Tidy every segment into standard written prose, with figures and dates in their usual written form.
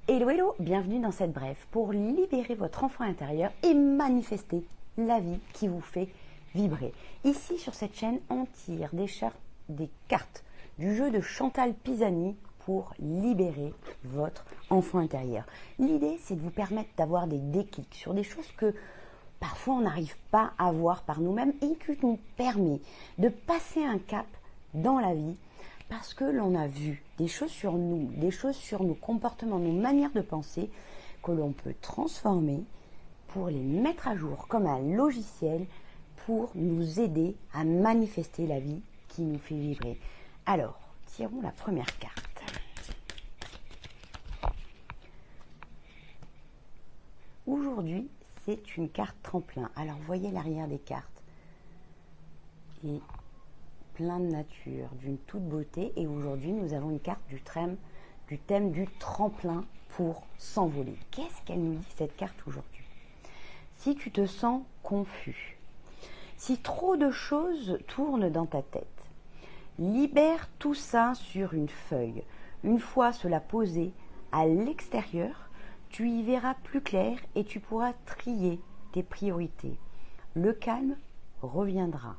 Hello hello, bienvenue dans cette brève pour libérer votre enfant intérieur et manifester la vie qui vous fait vibrer. Ici sur cette chaîne, on tire des cartes du jeu de Chantal Pisani pour libérer votre enfant intérieur. L'idée, c'est de vous permettre d'avoir des déclics sur des choses que parfois on n'arrive pas à voir par nous-mêmes et qui nous permet de passer un cap dans la vie parce que l'on a vu des choses sur nous, des choses sur nos comportements, nos manières de penser que l'on peut transformer pour les mettre à jour comme un logiciel pour nous aider à manifester la vie qui nous fait vibrer. Alors, tirons la première carte. Aujourd'hui, c'est une carte tremplin. Alors, voyez l'arrière des cartes. Et plein de nature, d'une toute beauté. Et aujourd'hui, nous avons une carte du thème du tremplin pour s'envoler. Qu'est-ce qu'elle nous dit, cette carte, aujourd'hui? Si tu te sens confus, si trop de choses tournent dans ta tête, libère tout ça sur une feuille. Une fois cela posé à l'extérieur, tu y verras plus clair et tu pourras trier tes priorités. Le calme reviendra.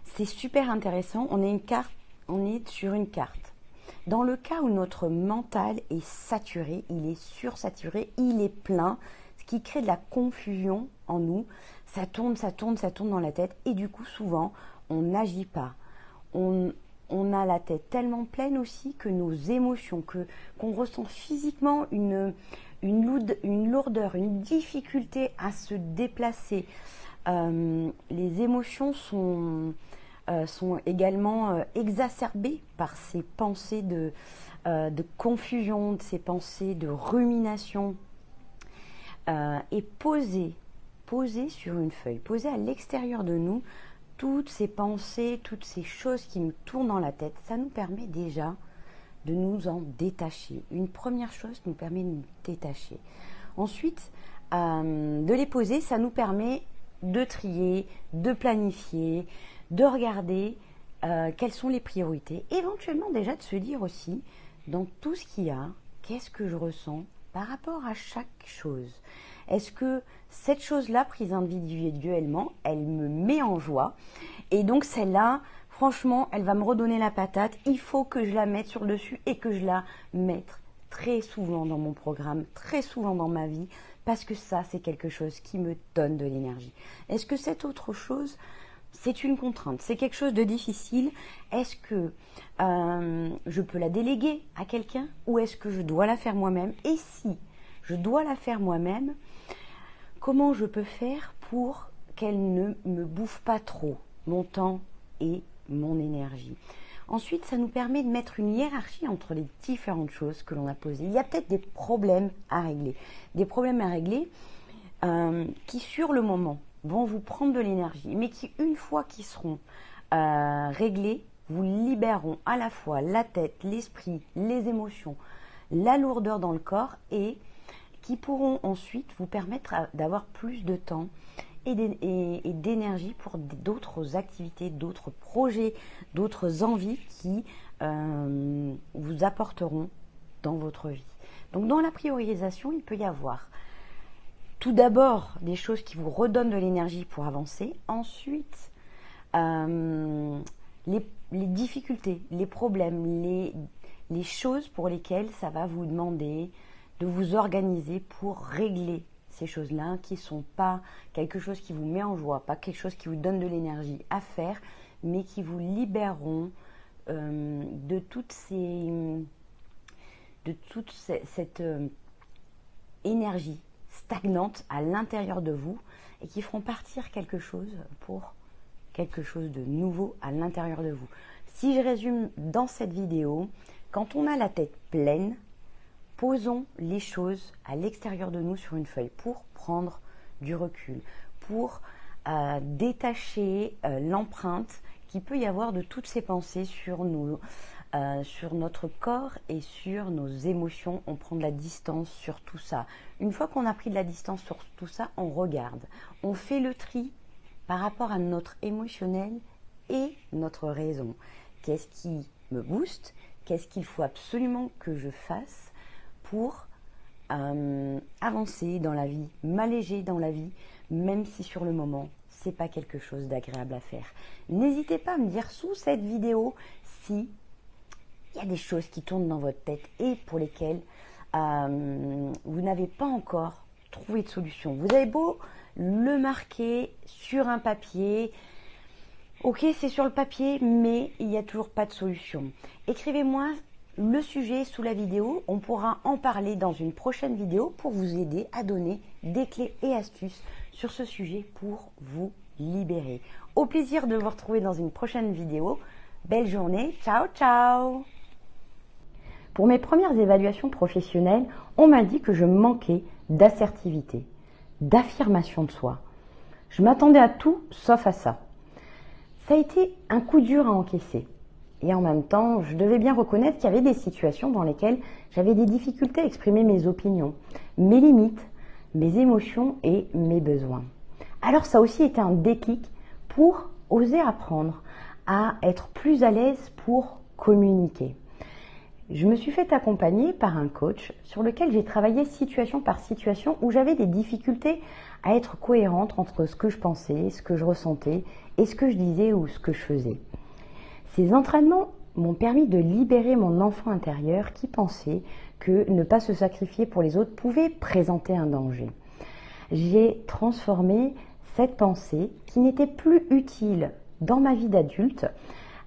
C'est super intéressant, on est sur une carte. Dans le cas où notre mental est saturé, il est sursaturé, il est plein, ce qui crée de la confusion en nous, ça tourne dans la tête et du coup souvent on n'agit pas. On a la tête tellement pleine aussi que nos émotions, qu'on ressent physiquement une lourdeur, une difficulté à se déplacer. Les émotions sont également exacerbées par ces pensées de confusion, ces pensées de rumination. Et poser sur une feuille, poser à l'extérieur de nous toutes ces pensées, toutes ces choses qui nous tournent dans la tête, ça nous permet déjà de nous en détacher. Une première chose nous permet de nous détacher. Ensuite, de les poser, ça nous permet de trier, de planifier, de regarder quelles sont les priorités. Éventuellement déjà de se dire aussi, dans tout ce qu'il y a, qu'est-ce que je ressens par rapport à chaque chose? Est-ce que cette chose-là, prise individuellement, elle me met en joie? Et donc celle-là, franchement, elle va me redonner la patate. Il faut que je la mette sur le dessus et que je la mette très souvent dans mon programme, très souvent dans ma vie, parce que ça, c'est quelque chose qui me donne de l'énergie. Est-ce que cette autre chose, c'est une contrainte, c'est quelque chose de difficile? Est-ce que je peux la déléguer à quelqu'un ou est-ce que je dois la faire moi-même? Et si je dois la faire moi-même, comment je peux faire pour qu'elle ne me bouffe pas trop mon temps et mon énergie? Ensuite, ça nous permet de mettre une hiérarchie entre les différentes choses que l'on a posées. Il y a peut-être des problèmes à régler. Des problèmes à régler qui, sur le moment, vont vous prendre de l'énergie, mais qui, une fois qu'ils seront réglés, vous libéreront à la fois la tête, l'esprit, les émotions, la lourdeur dans le corps et qui pourront ensuite vous permettre d'avoir plus de temps et d'énergie pour d'autres activités, d'autres projets, d'autres envies qui vous apporteront dans votre vie. Donc dans la priorisation, il peut y avoir tout d'abord des choses qui vous redonnent de l'énergie pour avancer. Ensuite, les difficultés, les problèmes, les choses pour lesquelles ça va vous demander de vous organiser pour régler ces choses-là qui ne sont pas quelque chose qui vous met en joie, pas quelque chose qui vous donne de l'énergie à faire, mais qui vous libéreront de toute cette énergie stagnante à l'intérieur de vous et qui feront partir quelque chose pour quelque chose de nouveau à l'intérieur de vous. Si je résume dans cette vidéo, quand on a la tête pleine, posons les choses à l'extérieur de nous sur une feuille pour prendre du recul, pour détacher l'empreinte qu'il peut y avoir de toutes ces pensées sur notre corps et sur nos émotions. On prend de la distance sur tout ça. Une fois qu'on a pris de la distance sur tout ça, on regarde. On fait le tri par rapport à notre émotionnel et notre raison. Qu'est-ce qui me booste? Qu'est-ce qu'il faut absolument que je fasse pour avancer dans la vie, m'alléger dans la vie, même si sur le moment, c'est pas quelque chose d'agréable à faire. N'hésitez pas à me dire sous cette vidéo si il y a des choses qui tournent dans votre tête et pour lesquelles vous n'avez pas encore trouvé de solution. Vous avez beau le marquer sur un papier, ok, c'est sur le papier, mais il n'y a toujours pas de solution. Écrivez-moi le sujet sous la vidéo, on pourra en parler dans une prochaine vidéo pour vous aider à donner des clés et astuces sur ce sujet pour vous libérer. Au plaisir de vous retrouver dans une prochaine vidéo. Belle journée, ciao ciao! Pour mes premières évaluations professionnelles, on m'a dit que je manquais d'assertivité, d'affirmation de soi. Je m'attendais à tout sauf à ça. Ça a été un coup dur à encaisser. Et en même temps, je devais bien reconnaître qu'il y avait des situations dans lesquelles j'avais des difficultés à exprimer mes opinions, mes limites, mes émotions et mes besoins. Alors ça a aussi été un déclic pour oser apprendre à être plus à l'aise pour communiquer. Je me suis fait accompagner par un coach sur lequel j'ai travaillé situation par situation où j'avais des difficultés à être cohérente entre ce que je pensais, ce que je ressentais et ce que je disais ou ce que je faisais. Ces entraînements m'ont permis de libérer mon enfant intérieur qui pensait que ne pas se sacrifier pour les autres pouvait présenter un danger. J'ai transformé cette pensée qui n'était plus utile dans ma vie d'adulte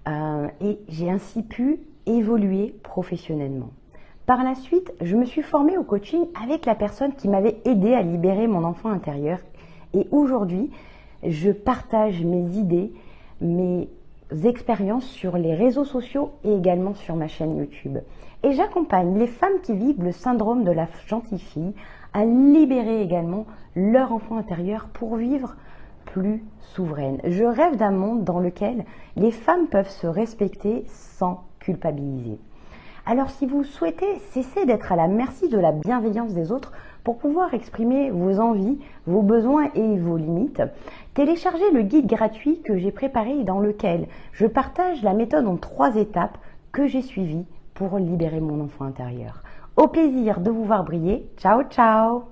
et j'ai ainsi pu évoluer professionnellement. Par la suite, je me suis formée au coaching avec la personne qui m'avait aidé à libérer mon enfant intérieur et aujourd'hui, je partage mes idées, mes expériences sur les réseaux sociaux et également sur ma chaîne YouTube. Et j'accompagne les femmes qui vivent le syndrome de la gentille fille à libérer également leur enfant intérieur pour vivre plus souveraine. Je rêve d'un monde dans lequel les femmes peuvent se respecter sans culpabiliser. Alors si vous souhaitez cesser d'être à la merci de la bienveillance des autres pour pouvoir exprimer vos envies, vos besoins et vos limites, téléchargez le guide gratuit que j'ai préparé dans lequel je partage la méthode en 3 étapes que j'ai suivie pour libérer mon enfant intérieur. Au plaisir de vous voir briller. Ciao, ciao!